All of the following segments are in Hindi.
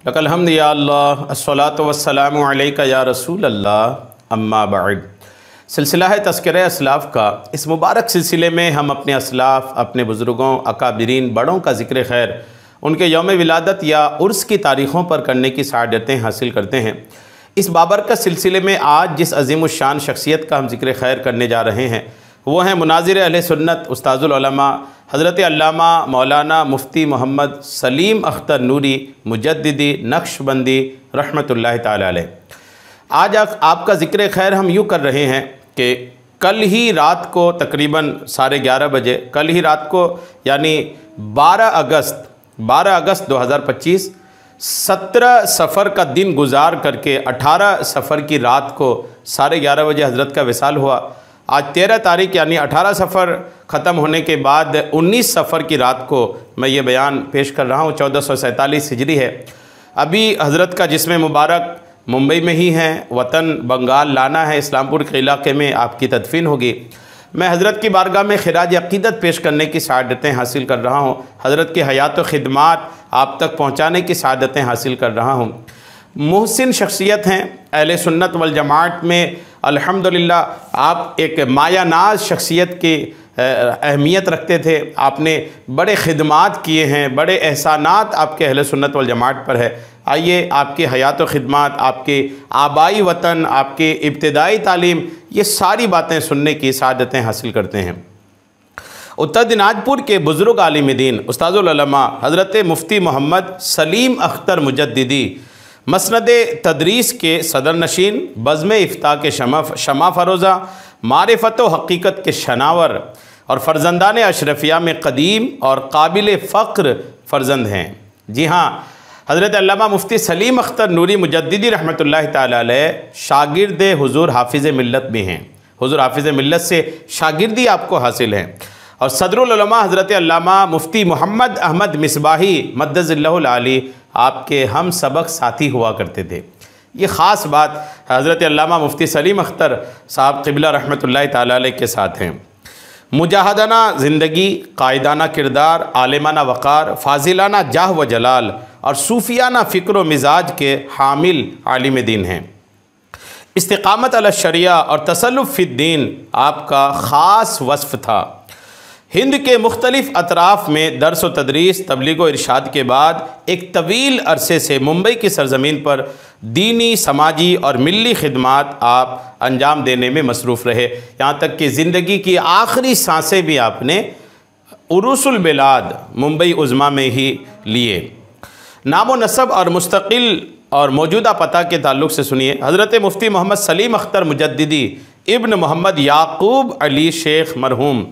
लकल हम्द या अल्लाह अस्सलातु वस्सलामु अलैका या रसूल अल्लाह अम्मा बाद। सिलसिला है तज़किरा असलाफ़ का। इस मुबारक सिलसिले में हम अपने असलाफ़, अपने बुज़ुर्गों, अकाबिरीन, बड़ों का ज़िक्र खैर, उनके यौम विलादत या उर्स की तारीख़ों पर करने की सआदतें हासिल करते हैं। इस बाबरकत सिलसिले में आज जिस अज़ीमुश्शान शख्सियत का हम ज़िक्र खैर करने जा रहे हैं वो हैं मुनाज़िर अहले सुन्नत उस्ताज़ुल उलमा हज़रत अल्लामा मौलाना मुफ्ती मोहम्मद सलीम अख्तर नूरी मुजद्दिदी नक्शबंदी रहमतुल्लाहि ताला अलैह। आज आपका ज़िक्र खैर हम यूँ कर रहे हैं कि कल ही रात को तकरीबन 11:30 बजे, कल ही रात को यानी 12 अगस्त 2025 17 सफ़र का दिन गुजार करके 18 सफ़र की रात को 11:30 बजे हज़रत का विसाल हुआ। आज 13 तारीख यानी 18 सफ़र ख़त्म होने के बाद 19 सफ़र की रात को मैं ये बयान पेश कर रहा हूँ। 1447 हिजरी है। अभी हज़रत का जिस्म मुबारक मुंबई में ही है, वतन बंगाल लाना है, इस्लामपुर के इलाके में आपकी तदफीन होगी। मैं हज़रत की बारगाह में खिराज अक़ीदत पेश करने की सआदतें हासिल कर रहा हूँ। हज़रत की हयात व खिदमात आप तक पहुँचाने की सआदतें हासिल कर रहा हूँ। मुहसिन शख्सियत हैं अहले सुन्नत वल जमात में। अल्हम्दुलिल्लाह आप एक मायानाज शख्सियत की अहमियत रखते थे। आपने बड़े खिदमात किए हैं, बड़े एहसानात आपके अहले सुन्नत वल जमात पर है। आइए आपकी हयात व खिदमात, आपके आबाई वतन, आपके इब्तिदाई तालीम, ये सारी बातें सुनने की सआदतें हासिल करते हैं। उत्तर दिनाजपुर के बुज़ुर्ग आलिम दीन उस्ताज़ुल उलमा हज़रत मुफ्ती मोहम्मद सलीम अख्तर मुजद्दिदी मसनद तदरीस के सदर नशीन, बज़्म इफ्ता के शमा फ़रोज़ा, मारिफ़त व हक़ीक़त के शनावर और फ़र्जंदान अशरफिया में क़दीम और काबिल फ़ख्र फ़र्जंद हैं। जी हाँ, हज़रत अल्लामा मुफ्ती सलीम अख्तर नूरी मुजद्दिदी रहमतुल्लाहि ताला अलैह शागिर्द हुज़ूर हाफ़िज़ मिल्लत भी हैं। हुज़ूर हाफ़िज़ मिल्लत से शागिर्दी आपको हासिल है। और सदरुल उलमा हज़रत अल्लामा मुफ्ती मोहम्मद अहमद मिसबाही मद्दज़िल्लहुल आली आपके हम सबक साथी हुआ करते थे। ये ख़ास बात हज़रत अल्लामा मुफ्ती सलीम अख्तर साहब क़िबला रहमतुल्लाहि ताला अलैह के साथ हैं। मुजाहदाना ज़िंदगी, कायदाना किरदार, आलिमाना वक़ार, फ़ाज़िलाना जाह व जलाल और सूफ़ियाना फ़िक्र व मिजाज के हामिल आलिम दीन हैं। इस्तिक़ामत अला शरिया और तसल्लुफ़ फ़िद्दीन आपका ख़ास वस्फ़ था। हिंद के मुख्तलिफ़ अतराफ़ में दर्स व तदरीस, तबलीग व इरशाद के बाद एक तवील अरसे से मुंबई की सरज़मीन पर दीनी, समाजी और मिली खिदमात आप अंजाम देने में मसरूफ़ रहे। यहाँ तक कि ज़िंदगी की आखिरी सांसें भी आपने उरूसुल बिलाद मुंबई उज़्मा में ही लिए। नाम व नसब और मुस्तकिल और मौजूदा पता के ताल्लुक़ से सुनिए। हज़रत मुफ्ती मोहम्मद सलीम अख्तर मुजद्दिदी इब्न मोहम्मद याकूब अली शेख मरहूम,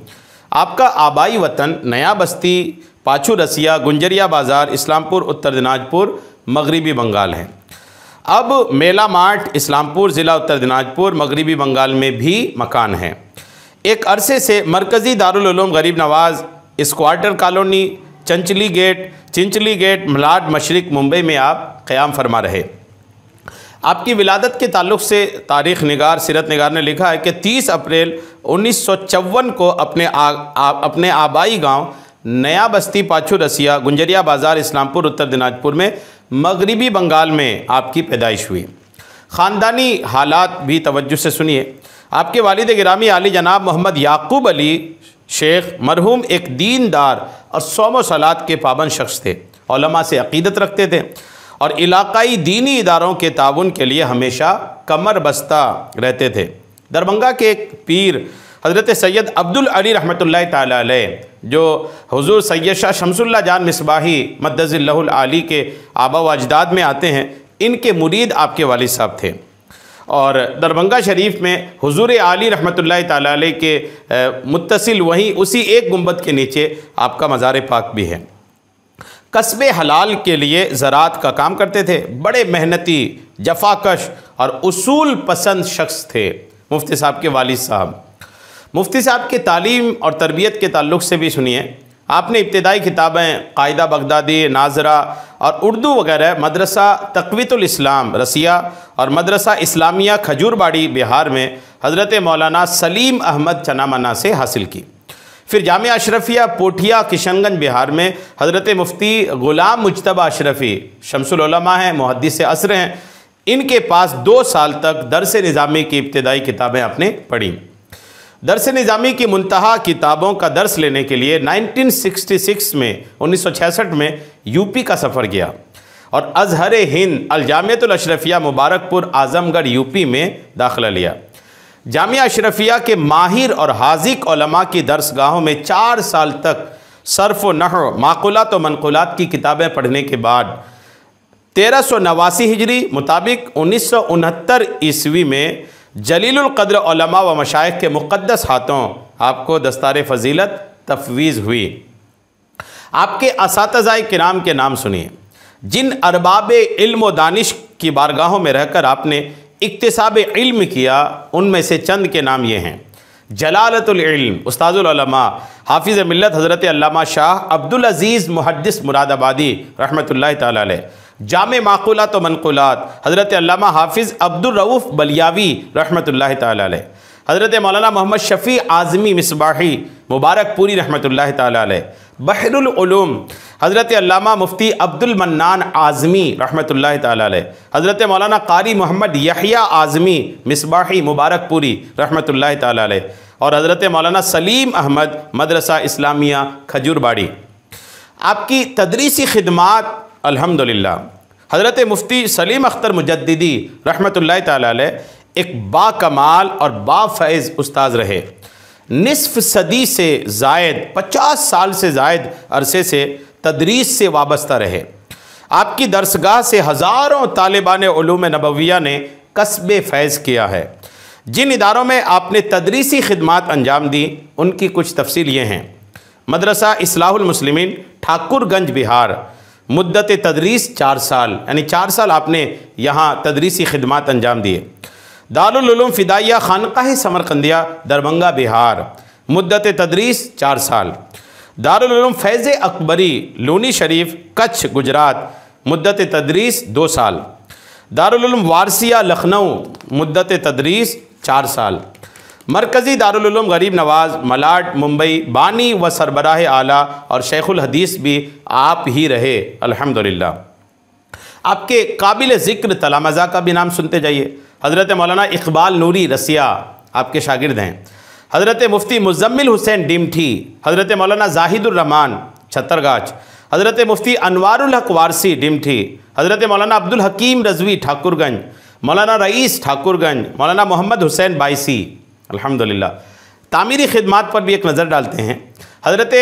आपका आबाई वतन नया बस्ती, पाछू रसिया, गुंजरिया बाज़ार, इस्लामपुर, उत्तर दिनाजपुर, मगरिबी बंगाल है। अब मेला मार्ट, इस्लामपुर ज़िला, उत्तर दिनाजपुर, मगरिबी बंगाल में भी मकान है। एक अरसे से मरकज़ी दारुल उलूम गरीब नवाज़, स्क्वार्टर कॉलोनी, चिंचली गेट, मलाड मशरिक, मुंबई में आप क़याम फरमा रहे। आपकी विलादत के ताल्लुक़ से तारीख़ निगार, सीरत निगार ने लिखा है कि 30 अप्रैल 1954 को अपने आबाई गांव नया बस्ती, पाछू रसिया, गुंजरिया बाज़ार, इस्लामपुर, उत्तर दिनाजपुर में मगरिबी बंगाल में आपकी पैदाइश हुई। ख़ानदानी हालात भी तवज्जो से सुनिए। आपके वालिद गिरामी आली जनाब मोहम्मद याकूब अली शेख मरहूम एक दीनदार और सौम व सलात के पाबंद शख्स थे। उलमा से अक़ीदत रखते थे और इलाकाई दीनी इदारों के ताउन के लिए हमेशा कमर बस्ता रहते थे। दरभंगा के एक पीर हज़रत सैयद अब्दुल अली रहमतुल्लाहि ताला अलैह, जो हुज़ूर सैयद शाह शमसुल्लाह जान मिसबाही मद्दज़िल्लहुल आली के आबा व अजदाद में आते हैं, इनके मुरीद आपके वालिद साहब थे। और दरभंगा शरीफ में हुज़ूर आली रहमतुल्लाहि ताला अलैह के मुत्तसिल वहीं उसी एक गुंबद के नीचे आपका मज़ार पाक भी है। कस्बे हलाल के लिए ज़राअत का काम करते थे। बड़े मेहनती, जफाकश और उसूल पसंद शख्स थे मुफ्ती साहब के वालिद साहब। मुफ्ती साहब के तालीम और तरबियत के ताल्लुक़ से भी सुनिए। आपने इब्तिदाई किताबें कायदा बगदादी, नाजरा और उर्दू वगैरह मदरसा तक़वीतुल इस्लाम रसिया और मदरसा इस्लामिया खजूरबाड़ी बिहार में हज़रत मौलाना सलीम अहमद चनामना से हासिल की। फिर जामिया अशरफिया पोठिया किशनगंज बिहार में हज़रत मुफ्ती ग़ुलाम मुज्तबा अशरफी शमसुल उलमा हैं, मुहद्दिस असर हैं, इनके पास 2 साल तक दरस निज़ामी की इब्तिदाई किताबें आपने पढ़ी। दरस निज़ामी की मुंतहा किताबों का दर्स लेने के लिए 1966 में यूपी का सफ़र किया और अज़हर हिंद अल-जामियतुल अशरफिया मुबारकपुर आज़मगढ़ यूपी में दाखिला लिया। जामिया अशरफिया के माहिर और हाज़िक़ उलमा की दरसगाहों में 4 साल तक सर्फ़ व नहव, माक़ूलात व मनक़ूलात की किताबें पढ़ने के बाद 1389 हिजरी मुताबिक 1969 ईस्वी में जलीलुल क़द्र उलमा व मशाइख़ के मुक़द्दस हाथों आपको दस्तार फ़ज़ीलत तफ़वीज़ हुई। आपके असातिज़ाए किराम के नाम सुनिए जिन अरबाब इल्म व दानिश की बारगाहों में रहकर आपने इक्तिसाब इल्म किया, उनमें से चंद के नाम ये हैं। जलालतुल इल्म उस्ताजुल उलमा हाफिज़ मिल्लत हज़रत अल्लामा शाह अब्दुल अज़ीज़ मुहद्दिस मुरादाबादी रहमतुल्लाहि तआला अलैह, जामे माक़ूलात व मनक़ूलात हज़रत अल्लामा हाफिज़ अब्दुर रऊफ़ बलियावी रहमतुल्लाहि तआला अलैह, हज़रत मौलाना मोहम्मद शफ़ी आज़मी मिसबाही मुबारकपुरी रहमतुल्लाहि तआला अलैह, बहरुल उलूम हज़रत अल्लामा मुफ्ती अब्दुल मन्नान आज़मी रहमतुल्लाहि तआला अलैह, हज़रत मौलाना क़ारी मोहम्मद यहया आज़मी मिसबाही मुबारकपुरी रहमतुल्लाहि तआला अलैह और हज़रत मौलाना सलीम अहमद मदरसा इस्लामिया खजूरबाड़ी। आपकी तदरीसी खिदमात अल्हम्दुलिल्लाह। हज़रत मुफ्ती सलीम अख्तर मुजद्दिदी रहमतुल्लाहि तआला अलैह एक बाकमाल और बाफ़ैज़ उस्ताद रहे। निस्फ़ सदी से ज़ायद 50 साल से ज़ायद अरसे से तदरीस से वाबस्ता रहे। आपकी दरसगाह से हज़ारों तालिबान उलूम नबविया ने कस्बे फ़ैज़ किया है। जिन इदारों में आपने तदरीसी खिदमात अंजाम दी, उनकी कुछ तफसील ये हैं। मदरसा इस्लाहुल मुस्लिमीन ठाकुरगंज बिहार, मुद्दत तदरीस 4 साल, यानी 4 साल आपने यहाँ तदरीसी खिदमात अंजाम दिए। दारुल उलूम फ़िदाइया खानक़ाह समरकंदिया दरभंगा बिहार, मुद्दत तदरीस 4 साल। दारुल उलूम फैज़ अकबरी लूनी शरीफ कच्छ गुजरात, मुद्दत तदरीस 2 साल। दारुल उलूम वारसिया लखनऊ, मुद्दत तदरीस 4 साल। मरकज़ी दारुल उलूम गरीब नवाज़ मलाड मुंबई, बानी व सरबराह आला और शेखुल हदीस भी आप ही रहे अल्हम्दुलिल्लाह। आपके काबिल ज़िक्र तलामज़ा का भी नाम सुनते जाइए। हज़रत मौलाना इकबाल नूरी रसिया आपके शागिर्द हैं। हज़रत मुफ्ती मुज़म्मिल हुसैन डिमठी, हज़रत मौलाना जाहिदुर रहमान छत्तरगाछ, हज़रत मुफ्ती अनवारुल हक वारसी डिमठी, हज़रत मौलाना अब्दुल हकीम रज़वी ठाकुरगंज, मौलाना रईस ठाकुरगंज, मौलाना मोहम्मद हुसैन बाइसी अल्हम्दुलिल्लाह। तामीरी खिदमात पर भी एक नज़र डालते हैं। हज़रत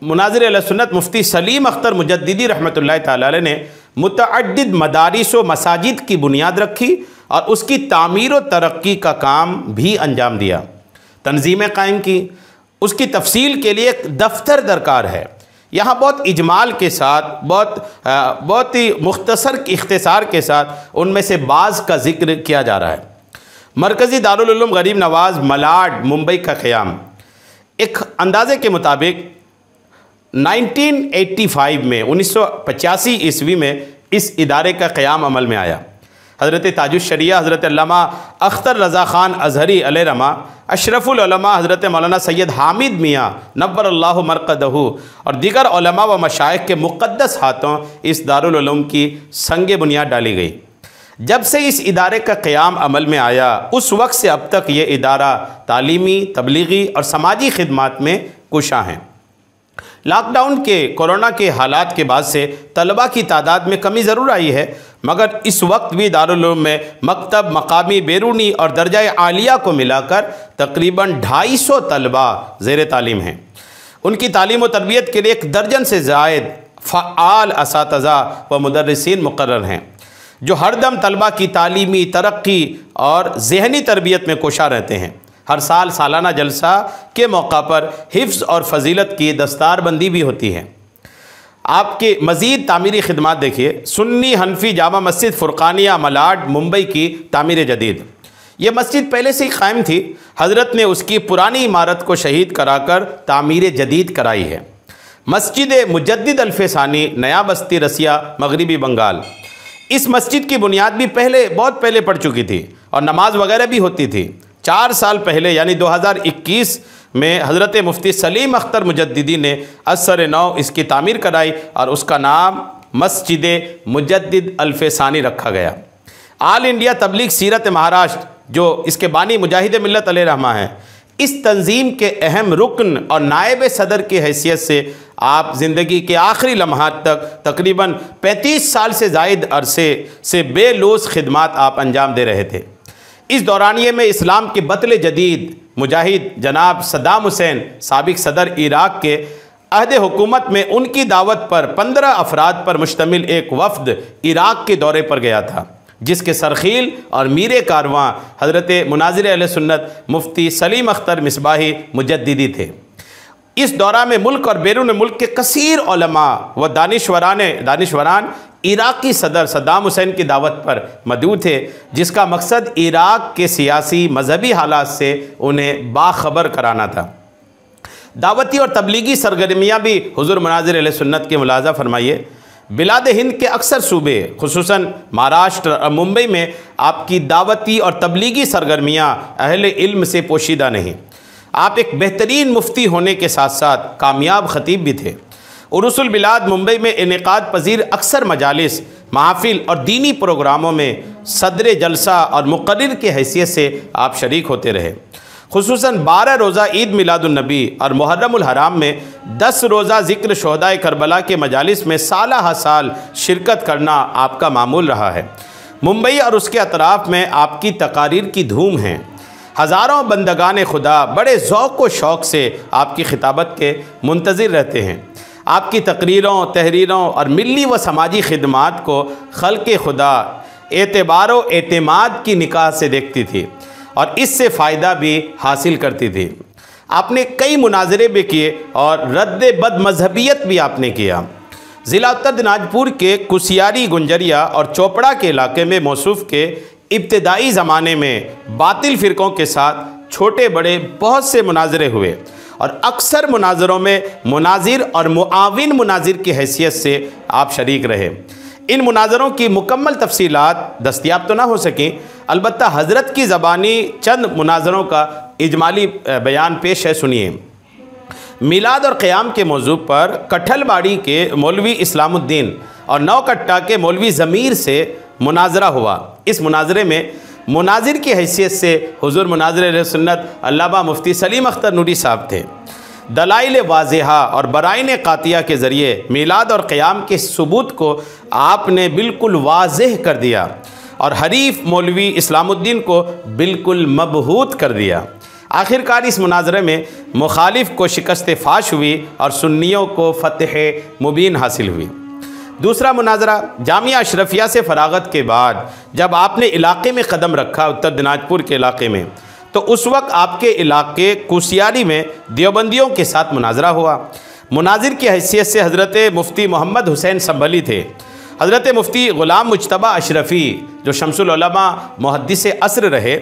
मुनाज़िर अहले सुन्नत मुफ्ती सलीम अख्तर मुजद्दिदी रहमतुल्लाहि तआला अलैह ने मुतअद्दिद मदारिस व मसाजिद की बुनियाद रखी और उसकी तामीर व तरक्की का काम भी अंजाम दिया। तंजीमें कायम की। उसकी तफसील के लिए एक दफ्तर दरकार है। यहाँ बहुत इजमाल के साथ, बहुत ही मुख्तसर इख्तिसार के साथ उनमें से बाज़ का ज़िक्र किया जा रहा है। मरकज़ी दारुल उलूम गरीब नवाज़ मलाड मुंबई का क़याम। एक अंदाज़े के मुताबिक 1985 में 1985 ईस्वी में इस इदारे का क़याम अमल में आया। हज़रत ताजुश शरिया हज़रत अल्लामा अख्तर रज़ा ख़ान अज़हरी अलैहि रमा, अशरफुल उलमा हज़रत मौलाना सैयद हामिद मियाँ नव्वरल्लाहु मरक़दहू और दीगर उलमा व मशाइख़ के मुक़द्दस हाथों इस दारुल उलूम की संग बुनियाद डाली गई। जब से इस इदारे का क़याम अमल में आया, उस वक्त से अब तक ये इदारा तालीमी, तबलीगी और समाजी खिदमात में कुशा हैं। लॉकडाउन के कोरोना के हालात के बाद से तलबा की तादाद में कमी ज़रूर आई है, मगर इस वक्त भी दारुल उलूम में मकतब, मकामी, बैरूनी और दर्जा आलिया को मिलाकर तकरीबन 250 तलबा ज़ेर तालीम हैं। उनकी तालीम व तरबियत के लिए 1 दर्जन से ज़ायद फ़आल असातिज़ा व मुदर्रिसीन मुक़र्रर हैं, जो हरदम तलबा की तालीमी तरक्की और ज़हनी तरबियत में कोशा रहते हैं। हर साल सालाना जलसा के मौका पर हिफ्ज़ और फ़जीलत की दस्तारबंदी भी होती है। आपके मज़ीद तामीरी खिदमात देखिए। सुन्नी हनफी जामा मस्जिद फ़ुरक़ानिया मलाड मुंबई की तामीर जदीद। ये मस्जिद पहले से ही कायम थी, हज़रत ने उसकी पुरानी इमारत को शहीद कराकर तामीर जदीद कराई है। मस्जिद मुजद्दिद अल्फ़सानी नया बस्ती रसिया मगरिबी बंगाल। इस मस्जिद की बुनियाद भी बहुत पहले पड़ चुकी थी और नमाज वगैरह भी होती थी। 4 साल पहले यानी 2021 में हज़रत मुफ्ती सलीम अख्तर मुजद्दिदी ने असर नौ इसकी तामीर कराई और उसका नाम मस्जिद मुजद्दिद अल्फसानी रखा गया। आल इंडिया तबलीग सीरत महाराष्ट्र जो इसके बानी मुजाहिद मिल्लत अलैहि रहमा हैं, इस तंजीम के अहम रुकन और नायब सदर की हैसियत से आप ज़िंदगी के आखिरी लम्हात तक तकरीबन 35 साल से ज़ायद अरसे से बेलौस खिदमात आप अंजाम दे रहे थे। इस दौरानिए में इस्लाम के बतले जदीद मुजाहिद जनाब सद्दाम हुसैन साबिक सदर इराक़ के अहद हुकूमत में उनकी दावत पर 15 अफराद पर मुश्तमिल एक वफ़द इराक़ के दौरे पर गया था, जिसके सरखील और मीरे कारवां हज़रत मुनाज़िर अहले सुन्नत मुफ्ती सलीम अख्तर मिसबाही मुजद्दिदी थे। इस दौरा में मुल्क और बैरून मुल्क के कसीर उलमा व दानिशवरान इराक़ी सदर सद्दाम हुसैन की दावत पर मौजूद थे, जिसका मकसद इराक़ के सियासी मजहबी हालात से उन्हें बाखबर कराना था। दावती और तबलीगी सरगर्मियाँ भी हुज़ूर मुनाज़िर अहले सुन्नत की मुलाज़ा फरमाइए। बिलाद हिंद के अक्सर सूबे खुसूसन महाराष्ट्र और मुंबई में आपकी दावती और तबलीगी सरगर्मियाँ अहले इल्म से पोशीदा नहीं। आप एक बेहतरीन मुफ्ती होने के साथ साथ कामयाब ख़तीब भी थे। उरुसुल बिलाद मुंबई में इनेकाद पजीर अक्सर मजालिस, महफिल और दीनी प्रोग्रामों में सदर जलसा और मुक़र्रिर की हैसियत से आप शरीक होते रहे। खुसूसन 12 रोज़ा ईद मिलादुन्नबी और मुहर्रमुल हराम में 10 रोज़ा ज़िक्र शोहदाए करबला के मजालिस में साल हा साल शिरकत करना आपका मामूल रहा है। मुंबई और उसके अतराफ़ में आपकी तकारीर की धूम है। हज़ारों बंदगान खुदा बड़े ज़ौक़ व शौक़ से आपकी खिताबत के मुंतज़िर रहते हैं। आपकी तकरीरों, तहरीरों और मिली व समाजी खिदमात को खल्क़ खुदा एतबार व एतमाद की निगाह से देखती थी और इससे फ़ायदा भी हासिल करती थी। आपने कई मुनाजरे भी किए और रद्द बदमज़हबियत भी आपने किया। ज़िला उत्तर दिनाजपुर के कुसियारी, गुंजरिया और चोपड़ा के इलाके में मौसूफ़ के इब्तदाई ज़माने में बातिल फ़िरक़ों के साथ छोटे बड़े बहुत से मुनाजरे हुए और अक्सर मुनाजरों में मुनाजिर और मुआविन मुनाजिर की हैसियत से आप शरीक रहे। इन मुनाजरों की मुकम्मल तफसीलात दस्तयाब तो ना हो सकें, अलबत्ता हज़रत की ज़बानी चंद मुनाजरों का इजमाली बयान पेश है, सुनिए। मिलाद और क़याम के मौजू पर कठलबाड़ी के मौलवी इस्लामुद्दीन और नौकट्टा के मौलवी ज़मीर से मुनाजरा हुआ। इस मुनाजरे में मुनाजिर की हैसियत से हुज़ूर मुनाज़िर अहले सुन्नत अल्लामा मुफ्ती सलीम अख्तर नूरी साहब थे। दलाइल वाज़ेहा और बराइन कातिया के ज़रिए मिलाद और क़याम के सबूत को आपने बिल्कुल वाज़ेह कर दिया और हरीफ मौलवी इस्लामुद्दीन को बिल्कुल मबहूत कर दिया। आखिरकार इस मुनाजरे में मुखालिफ को शिकस्त फाश हुई और सुन्नियों को फ़तह मुबीन हासिल हुई। दूसरा मुनाजरा जामिया अशरफिया से फ़रागत के बाद जब आपने इलाके में कदम रखा, उत्तर दिनाजपुर के इलाके में, तो उस वक्त आपके इलाके कुसियारी में देवबंदियों के साथ मुनाजरा हुआ। मुनाजिर की हैसियत से हज़रत मुफ्ती मोहम्मद हुसैन संभली थे। हज़रत मुफ्ती ग़ुलाम मुज्तबा अशरफ़ी जो शम्सुल उलमा मुहद्दिस असर रहे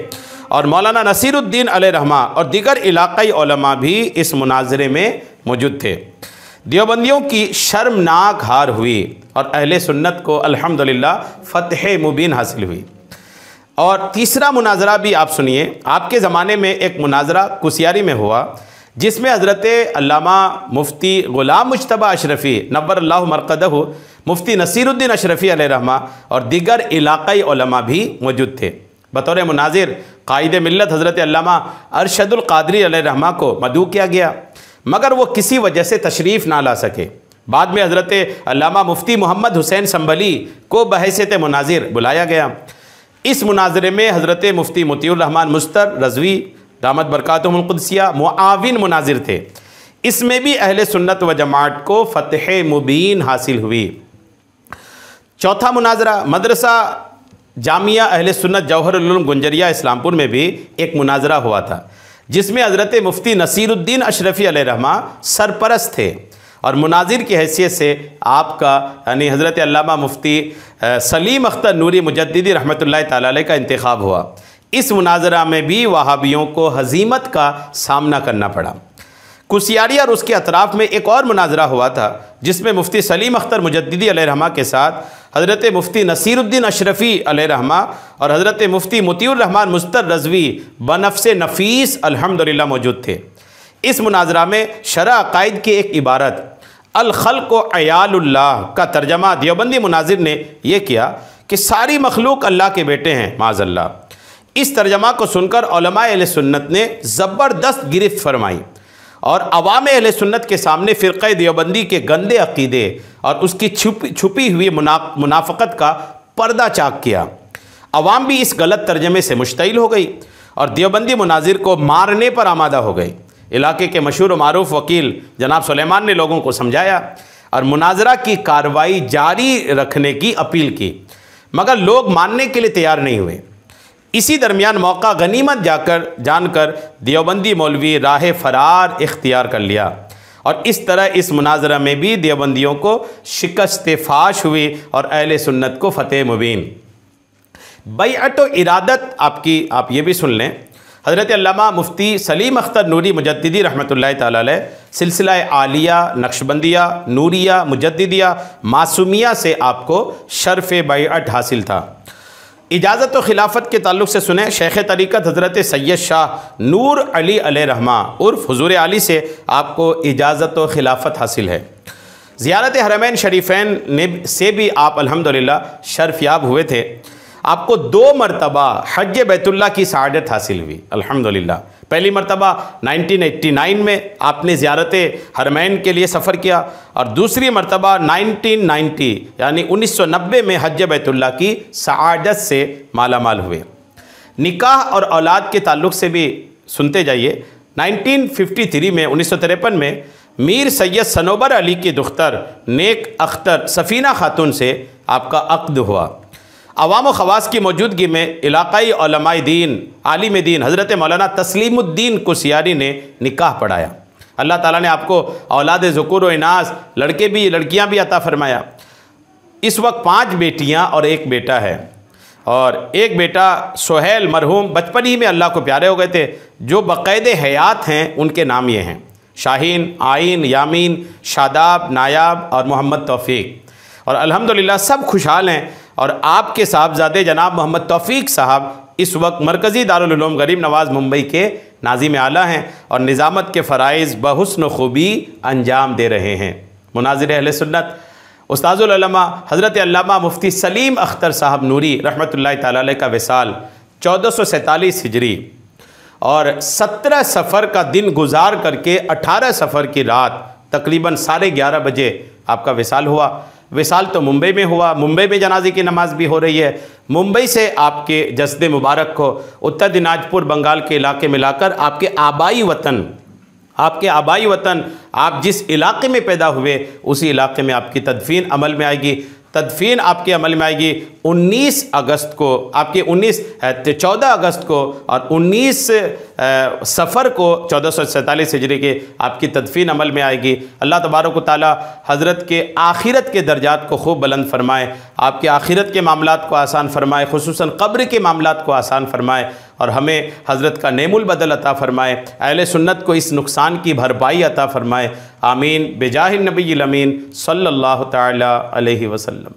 और मौलाना नसीरुद्दीन अलैहि रहमा और दीगर इलाक़ाई उलमा भी इस मुनाजरे में मौजूद थे। देवबंदियों की शर्मनाक हार हुई और अहले सुन्नत को अल्हम्दुलिल्लाह फ़तह मुबीन हासिल हुई। और तीसरा मुनाजरा भी आप सुनिए। आपके ज़माने में एक मुनाजरा कुसियारी में हुआ जिसमें हज़रत अल्लामा मुफ्ती ग़ुलाम मुज्तबा अशरफ़ी नव्वरल्लाहु मरक़दहु, मुफ्ती नसीरुद्दीन अशरफ़ी अलैहि रहमा और दीगर इलाक़ाई उलमा भी मौजूद थे। बतौर मुनाजिर क़ाइद मिल्लत हज़रत अल्लामा अरशदुल क़ादरी अलैहि रहमा को मदऊ किया गया, मगर वो किसी वजह से तशरीफ़ ना ला सके। बाद में हज़रत अल्लामा मुफ्ती मोहम्मद हुसैन संभली को बहैसियत मुनाजिर बुलाया गया। इस मुनाजरे में हज़रत मुफ्ती मोतियुर रहमान मुस्तर रज़वी दामत बरकातुहुल क़ुद्सिया मुआविन मुनाजिर थे। इसमें भी अहले सुन्नत व जमात को फ़तह मुबीन हासिल हुई। चौथा मुनाजरा मदरसा जामिया अहले सुन्नत जौहरुल उलूम गुंजरिया इस्लामपुर में भी एक मुनाजरा हुआ था जिसमें हज़रत मुफ्ती नसीरुद्दीन अशरफ़ी अलैहि रहमा सरपरस्त थे और मुनाजिर की हैसियत से आपका यानी हज़रत अल्लामा मुफ्ती सलीम अख्तर नूरी मुजद्दिदी रहमतुल्लाहि तआला अलैह का इंतखाब हुआ। इस मुनाजरा में भी वहाबियों को हज़ीमत का सामना करना पड़ा। कुसियारी और उसके अतराफ़ में एक और मुनाजरा हुआ था जिसमें मुफ्ती सलीम अख्तर मुजद्दिदी अलैहि रहमा के साथ हज़रत मुफ्ती नसीरुद्दीन अशरफ़ी अलैहि रहमा और हज़रत मुफ्ती मोतियुर रहमान मुस्तर रज़वी बनफ़्स नफ़ीस अल्हम्दुलिल्लाह मौजूद थे। इस मुनाजरा में शरअ अक़ाइद की एक इबारत अल खल्क़ अयालुल्लाह का तर्जमा देवबंदी मुनाजिर ने यह किया कि सारी मखलूक अल्लाह के बेटे हैं, माज़अल्लाह। इस तर्जमा को सुनकर उलमाए अहले सुन्नत ने ज़बरदस्त गिरफ्त फरमाई और अवाम अहले सुन्नत के सामने फ़िरक़े देवबंदी के गंदे अक़ीदे और उसकी छुपी हुई मुनाफ़क़त का पर्दा चाक किया। अवाम भी इस गलत तर्जमे से मुश्तइल हो गई और देवबंदी मुनाजिर को मारने पर आमादा हो गई। इलाके के मशहूर मारूफ वकील जनाब सुलेमान ने लोगों को समझाया और मुनाजरा की कार्रवाई जारी रखने की अपील की, मगर लोग मानने के लिए तैयार नहीं हुए। इसी दरमियान मौका गनीमत जानकर देवबंदी मौलवी राह फरार इख्तियार कर लिया और इस तरह इस मुनाजरा में भी देवबंदियों को शिकस्त फाश हुई और अहले सुन्नत को फ़तेह मुबीन। बैअत व इरादत आप ये भी सुन लें। हज़रत अल्लामा मुफ्ती सलीम अख्तर नूरी मुजद्दिदी रहमतुल्लाहि ताला अलैह सिलसिला आलिया, नक्शबंदिया, नूरिया, मुजद्दिदिया, मासूमिया से आपको शर्फ़ बैअत हासिल था। इजाज़त व खिलाफत के ताल्लुक़ से सुने शेख तरीक़त हज़रत सैयद शाह नूर अली अलैहिर्रहमा उर्फ़ हुज़ूर आली से आपको इजाज़त व खिलाफत हासिल है। ज़ियारत हरमैन शरीफ़ैन से भी आप अल्हम्दुलिल्लाह शर्फ़याब हुए थे। आपको 2 मरतबा हज बैतुल्लाह की सआदत हासिल हुई अल्हम्दुलिल्लाह। पहली मरतबा 1989 में आपने ज़ियारत हरमैन के लिए सफ़र किया और दूसरी मरतबा 1990 यानी 1990 में हज बैतुल्लाह की सआदत से मालामाल हुए। निकाह और औलाद के ताल्लुक़ से भी सुनते जाइए। 1953 में 1953 में मीर सैयद सनोबर अली की दुख्तर नेक अख्तर सफ़ीना खातून से आपका अक़्द हुआ। अवाम व ख़वास की मौजूदगी में इलाक़ाई उलमाए दीन आलिम दीन हज़रत मौलाना तस्लीमुद्दीन कुसियारी ने निकाह पढ़ाया। अल्लाह ताला ने आपको औलाद ज़ुकूर व इनास, लड़के भी लड़कियां भी अता फ़रमाया। इस वक्त 5 बेटियां और 1 बेटा है और एक बेटा सोहेल मरहूम बचपन ही में अल्लाह को प्यारे हो गए थे। जो बाक़ायदे हयात हैं उनके नाम ये हैं शाहीन, आइन, यामीन, शादाब, नायाब और मोहम्मद तौफ़ीक। और अल्हम्दुलिल्लाह सब खुशहाल हैं और आपके साहबजादे जनाब मोहम्मद तौफ़ीक साहब इस वक्त मरकज़ी दारुल उलूम गरीब नवाज़ मुंबई के नाज़िम आला हैं और निज़ामत के फ़राइज़ बहुस्न खूबी अंजाम दे रहे हैं। मुनाज़िर अहले सुन्नत उस्ताज़ुल उलमा हज़रत अल्लामा मुफ्ती सलीम अख्तर साहब नूरी रहमतुल्लाहि ताला अलैह का विसाल 1447 हिजरी और 17 सफ़र का दिन गुजार करके 18 सफ़र की रात तकरीबन 11:30 बजे आपका विसाल हुआ। विसाल तो मुंबई में हुआ, मुंबई में जनाजे की नमाज भी हो रही है। मुंबई से आपके जस्दे मुबारक को उत्तर दिनाजपुर बंगाल के इलाके मिलाकर आपके आबाई वतन आप जिस इलाके में पैदा हुए उसी इलाके में आपकी तदफीन अमल में आएगी। तदफीन आपके अमल में आएगी 19 अगस्त को, आपके 14 अगस्त को और 19 सफ़र को 1447 हिजरी के आपकी तदफीन अमल में आएगी। अल्लाह तबारक व तआला हज़रत के आखिरत के दर्जात को खूब बुलंद फरमाए, आपके आखिरत के मामलात को आसान फरमाए, खुसूसन क़ब्र के मामलात को आसान फरमाए और हमें हज़रत का नेमुल बदल अता फ़रमाए। अहले सुन्नत को इस नुकसान की भरपाई अता फ़रमाए। आमीन बिजाहिन नबील अमीन सल्लल्लाहु तआला अलैहि वसल्लम।